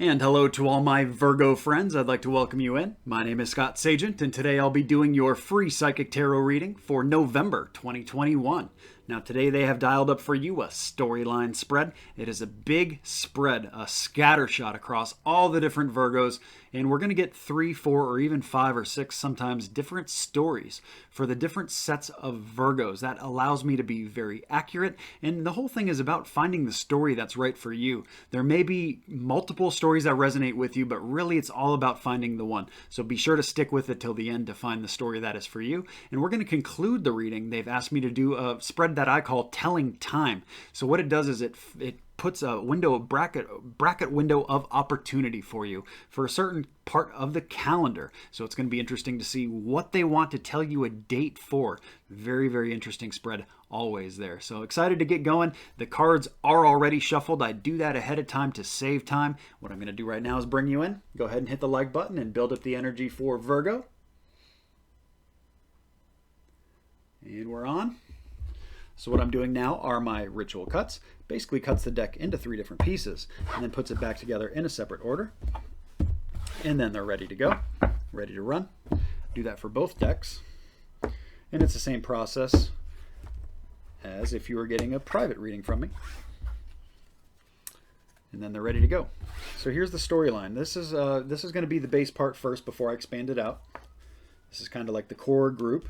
And hello to all my Virgo friends. I'd like to welcome you in. My name is Scott Sagent, and today I'll be doing your free psychic tarot reading for November 2021. Now, today they have dialed up for you a storyline spread. It is a big spread, a scatter shot across all the different Virgos, and we're going to get 3, 4, or even 5 or 6 sometimes different stories for the different sets of Virgos. That allows me to be very accurate, and the whole thing is about finding the story that's right for you. There may be multiple stories that resonate with you, but really it's all about finding the one. So be sure to stick with it till the end to find the story that is for you. And we're going to conclude the reading. They've asked me to do a spread that I call telling time. So what it does is it puts a window, bracket window of opportunity for you for a certain part of the calendar. So it's going to be interesting to see what they want to tell you a date for. Very, very interesting spread always there. So excited to get going. The cards are already shuffled. I do that ahead of time to save time. What I'm going to do right now is bring you in. Go ahead and hit the like button and build up the energy for Virgo. And we're on. So what I'm doing now are my ritual cuts. Basically cuts the deck into 3 different pieces and then puts it back together in a separate order. And then they're ready to go, ready to run. Do that for both decks. And it's the same process as if you were getting a private reading from me. And then they're ready to go. So here's the storyline. This is going to be the base part first before I expand it out. This is kind of like the core group.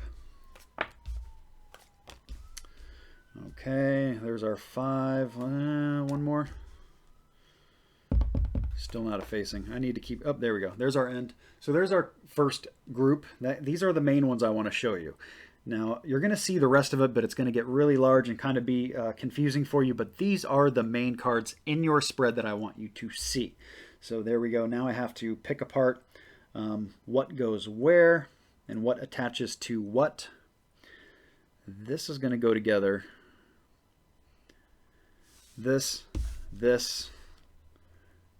Okay, there's our 5. One more. Still not a facing. I need to keep... Oh, there we go. There's our end. So there's our first group. These are the main ones I want to show you. Now, you're going to see the rest of it, but it's going to get really large and kind of be confusing for you. But these are the main cards in your spread that I want you to see. So there we go. Now I have to pick apart what goes where and what attaches to what. This is going to go together. This,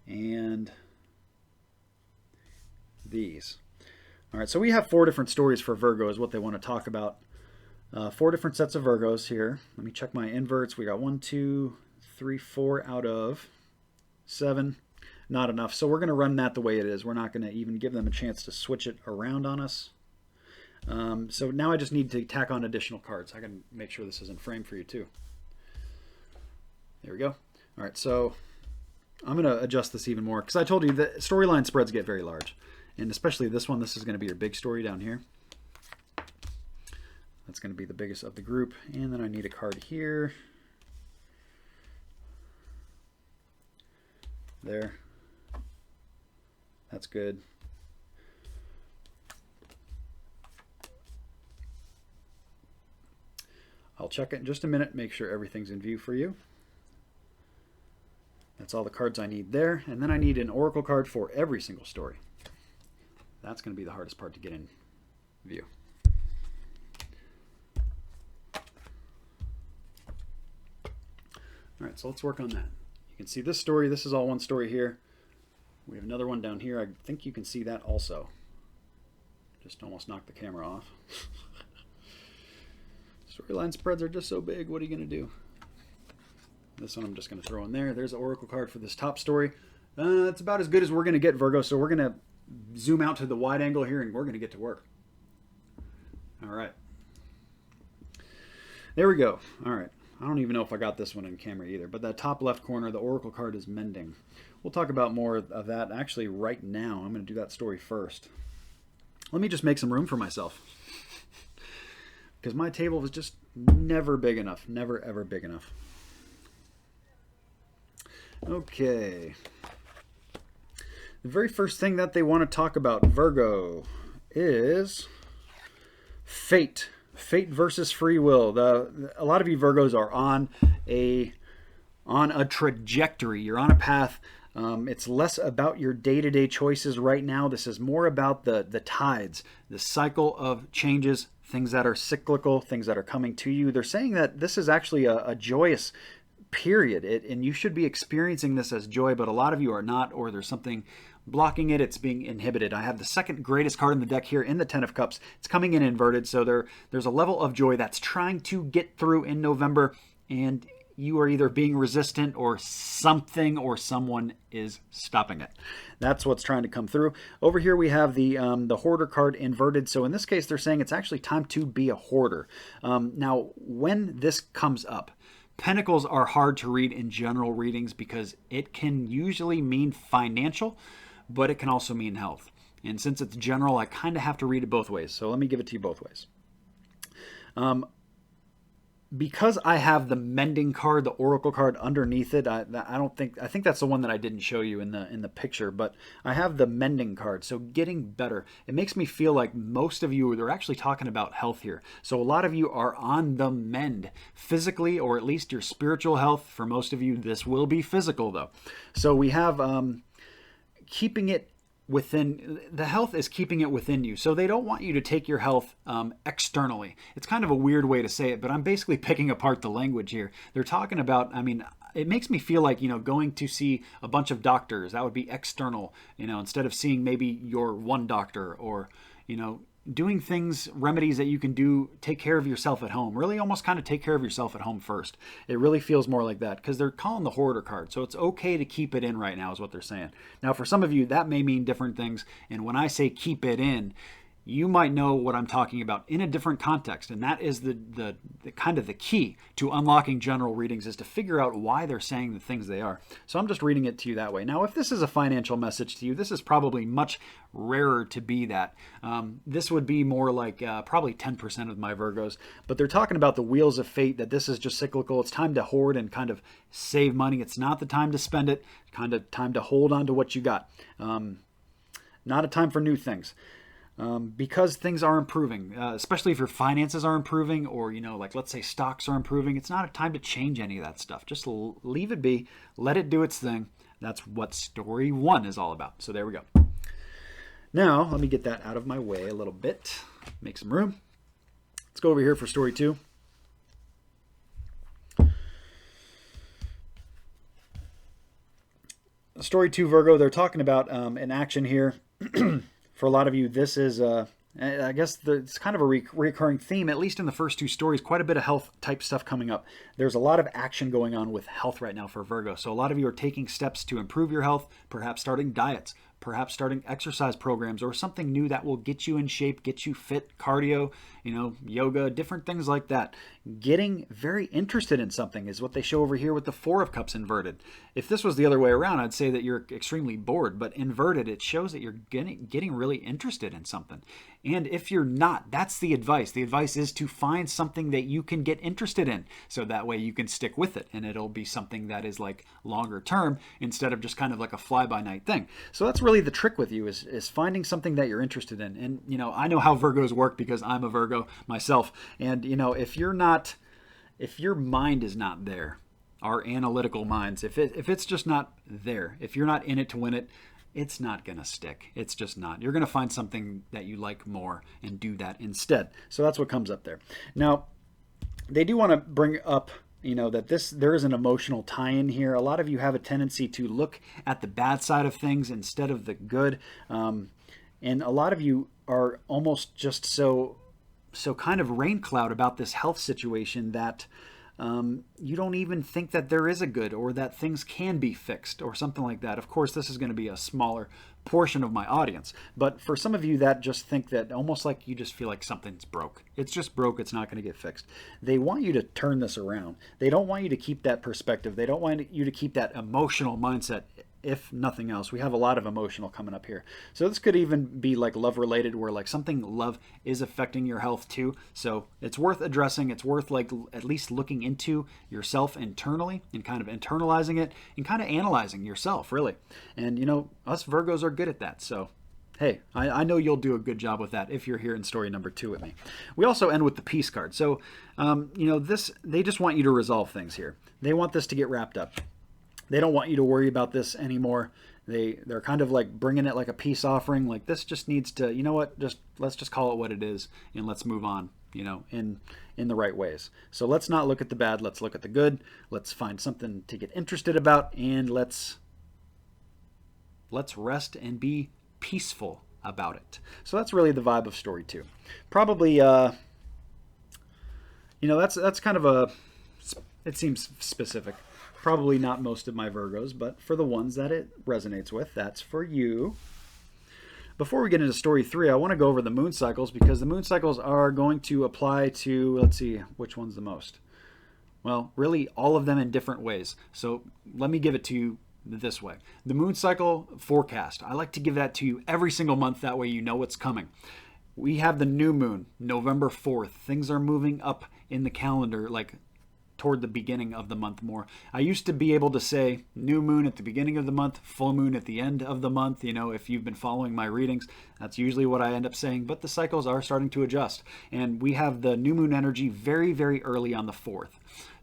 and these. All right, so we have 4 different stories for Virgo is what they want to talk about. 4 different sets of Virgos here. Let me check my inverts. We got 1, 2, 3, 4 out of 7. Not enough. So we're going to run that the way it is. We're not going to even give them a chance to switch it around on us. So now I just need to tack on additional cards. I can make sure this is in frame for you too. There we go. All right, so I'm going to adjust this even more because I told you that storyline spreads get very large. And especially this one, this is going to be your big story down here. That's going to be the biggest of the group. And then I need a card here. There. That's good. I'll check it in just a minute, make sure everything's in view for you. That's all the cards I need there. And then I need an oracle card for every single story. That's going to be the hardest part to get in view. All right, so let's work on that. You can see this story. This is all one story here. We have another one down here. I think you can see that also. Just almost knocked the camera off. Storyline spreads are just so big. What are you going to do? This one I'm just going to throw in there. There's an oracle card for this top story. It's about as good as we're going to get, Virgo. So we're going to zoom out to the wide angle here, and we're going to get to work. All right. There we go. All right. I don't even know if I got this one in camera either, but that top left corner, the oracle card is mending. We'll talk about more of that actually right now. I'm going to do that story first. Let me just make some room for myself because my table was just never big enough. Never, ever big enough. Okay. The very first thing that they want to talk about, Virgo, is fate. Fate versus free will. A lot of you Virgos are on a trajectory. You're on a path. It's less about your day-to-day choices right now. This is more about the tides, the cycle of changes, things that are cyclical, things that are coming to you. They're saying that this is actually a joyous period, and you should be experiencing this as joy, but a lot of you are not, or there's something blocking it. It's being inhibited. I have the second greatest card in the deck here in the 10 of Cups. It's coming in inverted, so there's a level of joy that's trying to get through in November, and you are either being resistant or something or someone is stopping it. That's what's trying to come through. Over here we have the hoarder card inverted. So in this case, they're saying it's actually time to be a hoarder. Now, when this comes up, Pentacles are hard to read in general readings because it can usually mean financial, but it can also mean health. And since it's general, I kind of have to read it both ways. So let me give it to you both ways. Because I have the mending card, the oracle card underneath it, I think that's the one that I didn't show you in the picture, but I have the mending card. So getting better. It makes me feel like most of you, they're actually talking about health here. So a lot of you are on the mend physically, or at least your spiritual health. For most of you, this will be physical though. So we have keeping it within, the health is keeping it within you. So they don't want you to take your health externally. It's kind of a weird way to say it, but I'm basically picking apart the language here. They're talking about, I mean, it makes me feel like, going to see a bunch of doctors, that would be external, instead of seeing maybe your one doctor, or, doing things, remedies that you can do, take care of yourself at home. Really almost kind of take care of yourself at home first. It really feels more like that because they're calling the hoarder card. So it's okay to keep it in right now is what they're saying. Now, for some of you, that may mean different things. And when I say keep it in, you might know what I'm talking about in a different context. And that is the kind of the key to unlocking general readings, is to figure out why they're saying the things they are. So I'm just reading it to you that way. Now, if this is a financial message to you, this is probably much rarer to be that. This would be more like probably 10% of my Virgos. But they're talking about the wheels of fate, that this is just cyclical. It's time to hoard and kind of save money. It's not the time to spend it. Kind of time to hold on to what you got. Not a time for new things. Because things are improving, especially if your finances are improving, or, like let's say stocks are improving, it's not a time to change any of that stuff. Just leave it be, let it do its thing. That's what story 1 is all about. So there we go. Now, let me get that out of my way a little bit, make some room. Let's go over here for story 2. Story 2, Virgo, they're talking about an action here. For a lot of you, this is, I guess, it's kind of a recurring theme, at least in the first 2 stories. Quite a bit of health type stuff coming up. There's a lot of action going on with health right now for Virgo. So a lot of you are taking steps to improve your health, perhaps starting diets, perhaps starting exercise programs, or something new that will get you in shape, get you fit, cardio, yoga, different things like that. Getting very interested in something is what they show over here with the 4 of Cups inverted. If this was the other way around, I'd say that you're extremely bored, but inverted, it shows that you're getting really interested in something. And if you're not, that's the advice. The advice is to find something that you can get interested in, so that way you can stick with it, and it'll be something that is like longer term instead of just kind of like a fly-by-night thing. So that's really the trick with you, is finding something that you're interested in. And I know how Virgos work because I'm a Virgo myself. And if your mind is not there, our analytical minds, if it's just not there, if you're not in it to win it, it's not going to stick. It's just not. You're going to find something that you like more and do that instead. So that's what comes up there. Now, they do want to bring up, that there is an emotional tie-in here. A lot of you have a tendency to look at the bad side of things instead of the good. And a lot of you are almost just so kind of rain cloud about this health situation that you don't even think that there is a good, or that things can be fixed, or something like that. Of course, this is going to be a smaller portion of my audience, but for some of you that just think that, almost like you just feel like something's broke. It's just broke. It's not going to get fixed. They want you to turn this around. They don't want you to keep that perspective. They don't want you to keep that emotional mindset. If nothing else, we have a lot of emotional coming up here. So this could even be like love related, where like something love is affecting your health too. So it's worth addressing. It's worth like at least looking into yourself internally and kind of internalizing it and kind of analyzing yourself, really. And us Virgos are good at that. So hey, I know you'll do a good job with that if you're here in story number 2 with me. We also end with the peace card. So they just want you to resolve things here. They want this to get wrapped up. They don't want you to worry about this anymore. They're kind of like bringing it like a peace offering. Like, this just needs to, let's just call it what it is, and let's move on, in the right ways. So let's not look at the bad. Let's look at the good. Let's find something to get interested about, and let's rest and be peaceful about it. So that's really the vibe of story 2. Probably, that's kind of it seems specific. Probably not most of my Virgos, but for the ones that it resonates with, that's for you. Before we get into story 3, I want to go over the moon cycles because the moon cycles are going to apply to, let's see, which one's the most? Well, really all of them in different ways. So let me give it to you this way. The moon cycle forecast, I like to give that to you every single month. That way you know what's coming. We have the new moon, November 4th. Things are moving up in the calendar, like toward the beginning of the month more. I used to be able to say new moon at the beginning of the month, full moon at the end of the month. You know, if you've been following my readings, that's usually what I end up saying, but the cycles are starting to adjust. And we have the new moon energy very, very early on the 4th.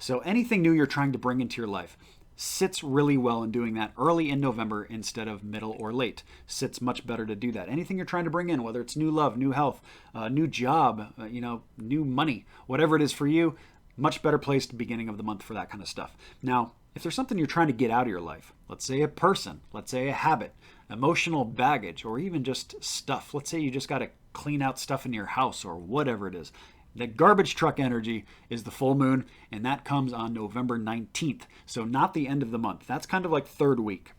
So anything new you're trying to bring into your life sits really well in doing that early in November instead of middle or late. Sits much better to do that. Anything you're trying to bring in, whether it's new love, new health, new job, new money, whatever it is for you, much better placed beginning of the month for that kind of stuff. Now, if there's something you're trying to get out of your life, let's say a person, let's say a habit, emotional baggage, or even just stuff. Let's say you just got to clean out stuff in your house or whatever it is. The garbage truck energy is the full moon, and that comes on November 19th. So not the end of the month. That's kind of like third week.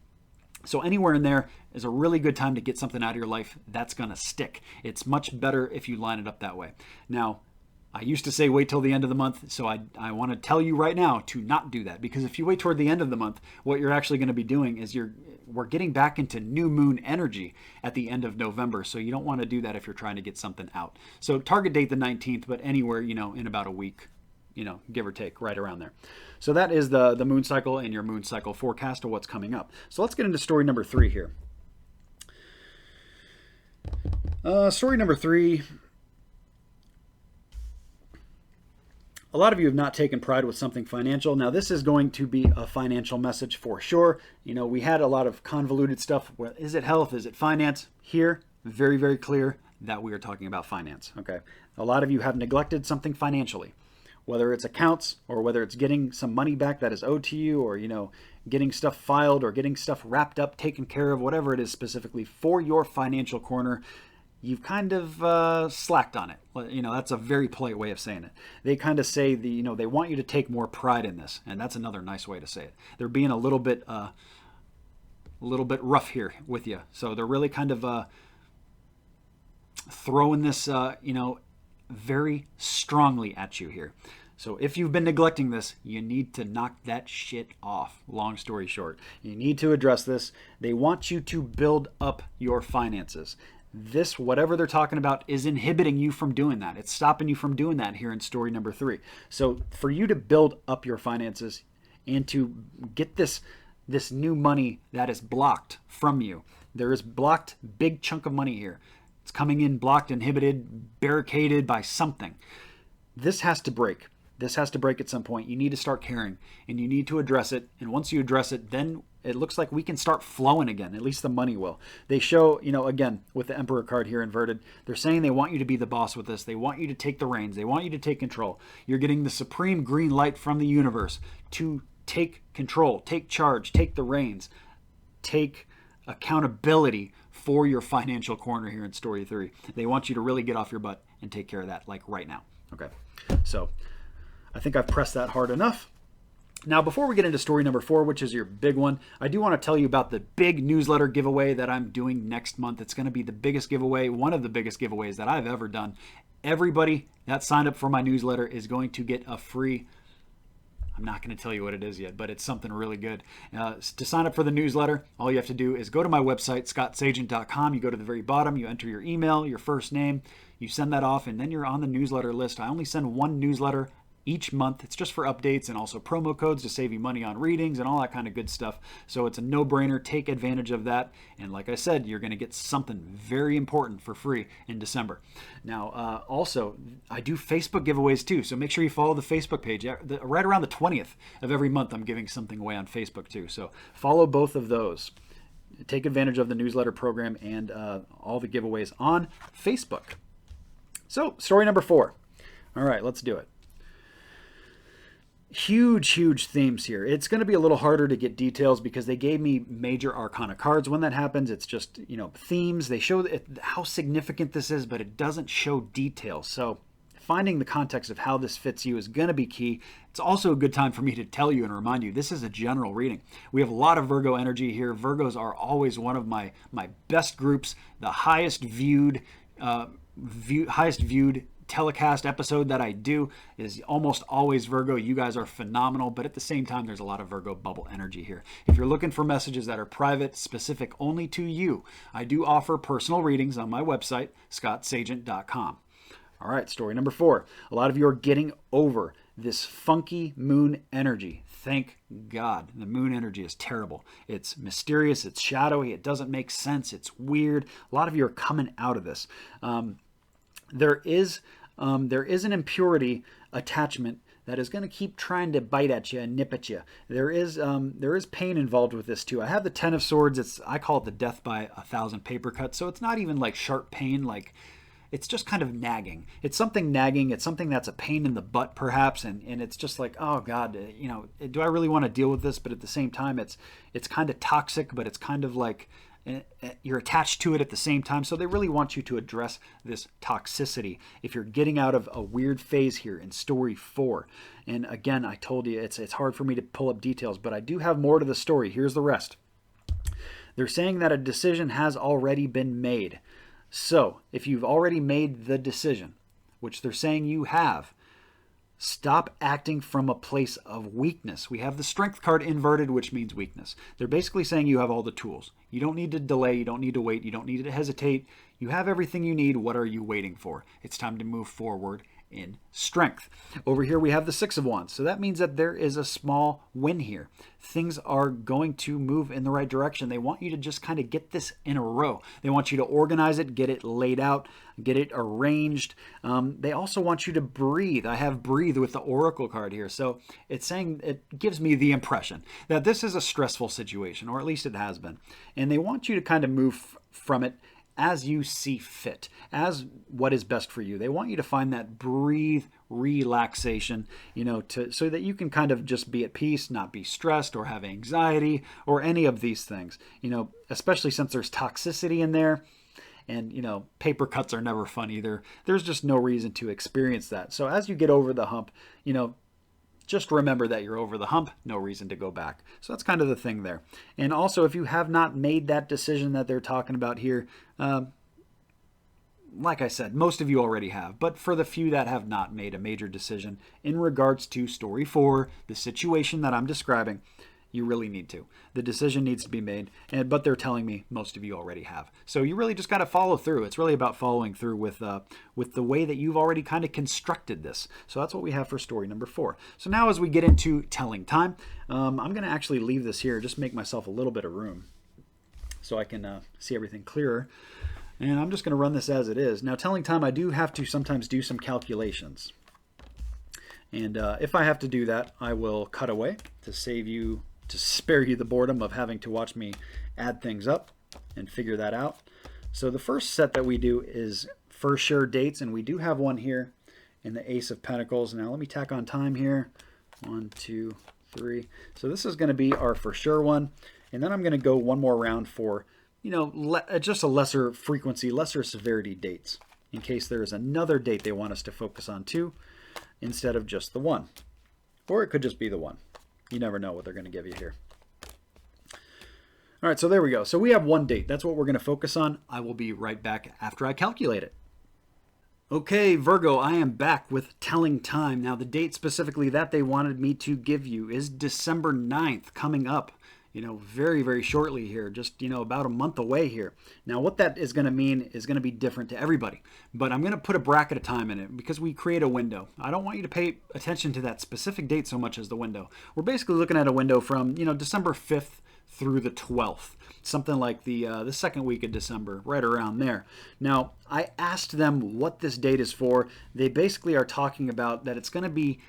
So anywhere in there is a really good time to get something out of your life that's going to stick. It's much better if you line it up that way. Now, I used to say wait till the end of the month, so I want to tell you right now to not do that, because if you wait toward the end of the month, what you're actually going to be doing is we're getting back into new moon energy at the end of November, so you don't want to do that if you're trying to get something out. So target date the 19th, but anywhere, in about a week, give or take, right around there. So that is the moon cycle and your moon cycle forecast of what's coming up. So let's get into story number 3 here. Story number 3. A lot of you have not taken pride with something financial. Now, this is going to be a financial message for sure. We had a lot of convoluted stuff. Well, is it health? Is it finance? Here, very, very clear that we are talking about finance. Okay. A lot of you have neglected something financially, whether it's accounts or whether it's getting some money back that is owed to you, or, getting stuff filed or getting stuff wrapped up, taken care of, whatever it is specifically for your financial corner. You've kind of slacked on it. That's a very polite way of saying it. They kind of say they want you to take more pride in this, and that's another nice way to say it. They're being a little bit rough here with you. So they're really kind of throwing this, very strongly at you here. So if you've been neglecting this, you need to knock that shit off. Long story short, you need to address this. They want you to build up your finances. This, whatever they're talking about, is inhibiting you from doing that. It's stopping you from doing that here in story number 3. So for you to build up your finances and to get this new money that is blocked from you, there is blocked big chunk of money here. It's coming in blocked, inhibited, barricaded by something. This has to break. This has to break at some point. You need to start caring, and you need to address it. And once you address it, then it looks like we can start flowing again. At least the money will. They show, again, with the Emperor card here inverted, they're saying they want you to be the boss with this. They want you to take the reins. They want you to take control. You're getting the supreme green light from the universe to take control, take charge, take the reins, take accountability for your financial corner here in story 3. They want you to really get off your butt and take care of that, like right now. Okay, so I think I've pressed that hard enough. Now, before we get into story number 4, which is your big one, I do want to tell you about the big newsletter giveaway that I'm doing next month. It's going to be the biggest giveaway, one of the biggest giveaways that I've ever done. Everybody that signed up for my newsletter is going to get a free, I'm not going to tell you what it is yet, but it's something really good. To sign up for the newsletter, all you have to do is go to my website, scottsagent.com. You go to the very bottom, you enter your email, your first name, you send that off, and then you're on the newsletter list. I only send one newsletter each month. It's just for updates and also promo codes to save you money on readings and all that kind of good stuff. So it's a no-brainer. Take advantage of that. And like I said, you're going to get something very important for free in December. Now, also, I do Facebook giveaways too. So make sure you follow the Facebook page. Right around the 20th of every month, I'm giving something away on Facebook too. So follow both of those. Take advantage of the newsletter program and all the giveaways on Facebook. So story number 4. All right, let's do it. Huge themes here. It's going to be a little harder to get details because they gave me major arcana cards. When that happens, it's just, themes. They show how significant this is, but it doesn't show details. So finding the context of how this fits you is going to be key. It's also a good time for me to tell you and remind you, this is a general reading. We have a lot of Virgo energy here. Virgos are always one of my best groups, the highest viewed telecast episode that I do is almost always Virgo. You guys are phenomenal, but at the same time, there's a lot of Virgo bubble energy here. If you're looking for messages that are private, specific only to you, I do offer personal readings on my website, scottsagent.com. All right, story number 4. A lot of you are getting over this funky moon energy. Thank God. The moon energy is terrible. It's mysterious. It's shadowy. It doesn't make sense. It's weird. A lot of you are coming out of this. There is an impurity attachment that is going to keep trying to bite at you and nip at you. There is pain involved with this too. I have the 10 of Swords. I call it the death by 1,000 paper cuts. So it's not even like sharp pain. Like it's just kind of nagging. It's something nagging. It's something that's a pain in the butt perhaps. And it's just like, oh God, do I really want to deal with this? But at the same time, it's kind of toxic, but it's kind of like, you're attached to it at the same time. So they really want you to address this toxicity if you're getting out of a weird phase here in story 4. And again, I told you it's hard for me to pull up details, but I do have more to the story. Here's the rest. They're saying that a decision has already been made. So if you've already made the decision, which they're saying you have, stop acting from a place of weakness. We have the Strength card inverted, which means weakness. They're basically saying you have all the tools. You don't need to delay. You don't need to wait. You don't need to hesitate. You have everything you need. What are you waiting for? It's time to move forward in strength. Over here we have the 6 of Wands. So that means that there is a small win here. Things are going to move in the right direction. They want you to just kind of get this in a row. They want you to organize it, get it laid out, get it arranged. They also want you to breathe. I have breathe with the Oracle card here. So it's saying, it gives me the impression that this is a stressful situation, or at least it has been. And they want you to kind of move from it as you see fit, as what is best for you. They want you to find that breathe relaxation, so that you can kind of just be at peace, not be stressed or have anxiety or any of these things, especially since there's toxicity in there. And, paper cuts are never fun either. There's just no reason to experience that. So as you get over the hump, just remember that you're over the hump, no reason to go back. So that's kind of the thing there. And also, if you have not made that decision that they're talking about here, like I said, most of you already have. But for the few that have not made a major decision in regards to story 4, the situation that I'm describing, you really need to. The decision needs to be made, but they're telling me most of you already have. So you really just got to follow through. It's really about following through with the way that you've already kind of constructed this. So that's what we have for story number 4. So now as we get into telling time, I'm going to actually leave this here, just make myself a little bit of room so I can see everything clearer. And I'm just going to run this as it is. Now telling time, I do have to sometimes do some calculations. And if I have to do that, I will cut away to spare you the boredom of having to watch me add things up and figure that out. So the first set that we do is for sure dates, and we do have one here in the Ace of Pentacles. Now let me tack on time here. 1, 2, 3. So this is going to be our for sure one, and then I'm going to go one more round for just a lesser frequency, lesser severity dates, in case there is another date they want us to focus on too, instead of just the one. Or it could just be the one. You never know what they're going to give you here. All right, so there we go. So we have one date. That's what we're going to focus on. I will be right back after I calculate it. Okay, Virgo, I am back with telling time. Now, the date specifically that they wanted me to give you is December 9th, coming up. Very, very shortly here, just, about a month away here. Now, what that is going to mean is going to be different to everybody, but I'm going to put a bracket of time in it because we create a window. I don't want you to pay attention to that specific date so much as the window. We're basically looking at a window from, December 5th through the 12th, something like the second week of December, right around there. Now, I asked them what this date is for. They basically are talking about that it's going to be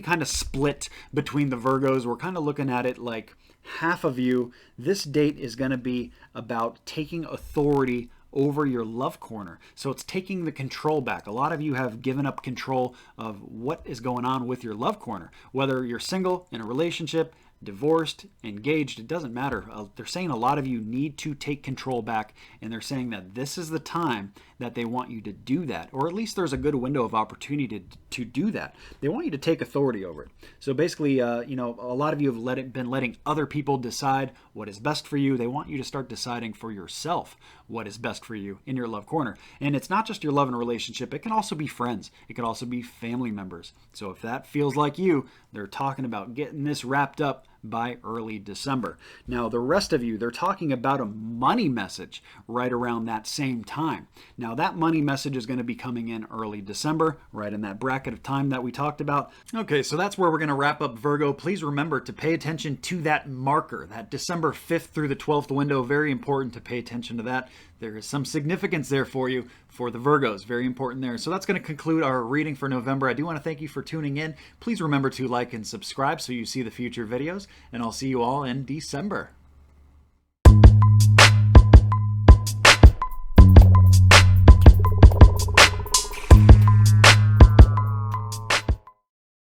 kind of split between the Virgos. We're kind of looking at it like half of you, this date is going to be about taking authority over your love corner. So it's taking the control back. A lot of you have given up control of what is going on with your love corner, whether you're single, in a relationship, divorced, engaged, it doesn't matter. They're saying a lot of you need to take control back, and they're saying that this is the time that they want you to do that, or at least there's a good window of opportunity to do that. They want you to take authority over it. So basically, a lot of you have been letting other people decide what is best for you. They want you to start deciding for yourself what is best for you in your love corner. And it's not just your love and relationship. It can also be friends. It can also be family members. So if that feels like you, they're talking about getting this wrapped up by early December. Now, the rest of you, they're talking about a money message right around that same time. Now, that money message is going to be coming in early December, right in that bracket of time that we talked about. Okay, so that's where we're going to wrap up Virgo. Please remember to pay attention to that marker, that December 5th through the 12th window. Very important to pay attention to that. There is some significance there for you, for the Virgos. Very important there. So that's going to conclude our reading for November. I do want to thank you for tuning in. Please remember to like and subscribe so you see the future videos, and I'll see you all in December.